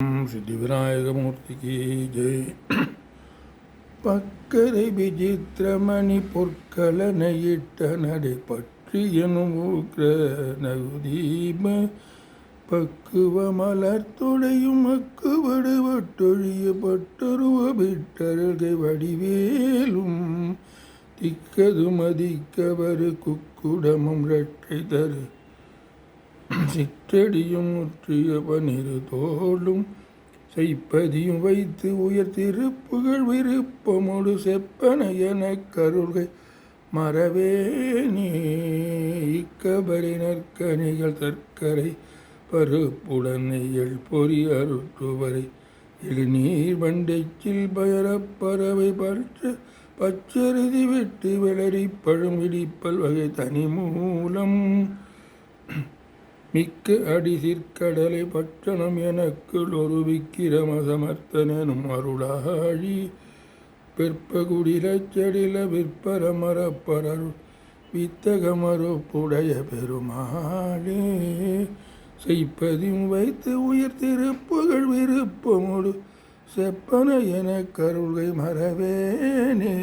சித்தி விநாயகமூர்த்திக்கு ஜெய். பக்கரை விசித்திரமணி பொற்கலனையிட்ட நடை பற்றி எனும் ஊக்ர நகுதீப பக்குவ மலர்த்துடையும் மக்குவடு வட்டொழிய பட்டருவ விட்டருகை வடிவேலும் திக்கது மதிக்கவரு குக்குடமும் இரட்டை தரு சிற்றடியும் முற்றிய பனிரு தோளும் செய்ப்பதியும் வைத்து உயர் திருப்புகழ் விருப்பமோடு செப்பன எனக் கருள்கை மறவேனே இக்கபரி நற்கனிகள் தற்கரை பருப்புடன் நெய்யல் பொறி அருட்டுவரை எழுநீர் வண்டைச்சில் பயரப் பறவை பச்சரிதி விட்டு விளரி பழம் இடிப்பல் வகை தனி மூலம் மிக்க அடிசிற்கடலை பட்சணம் எனக்குள் ஒரு விக்கிரம சமர்த்தனும் அருளாழி பிற்பகுடிலச்சடில விற்பரமரப்பரருள் வித்தகமறுப்புடைய பெருமாளே செய்ப்பதியும் வைத்து உயிர் திருப்புகழ் விருப்பமோடு செப்பன என கருள்கை மறவேனே.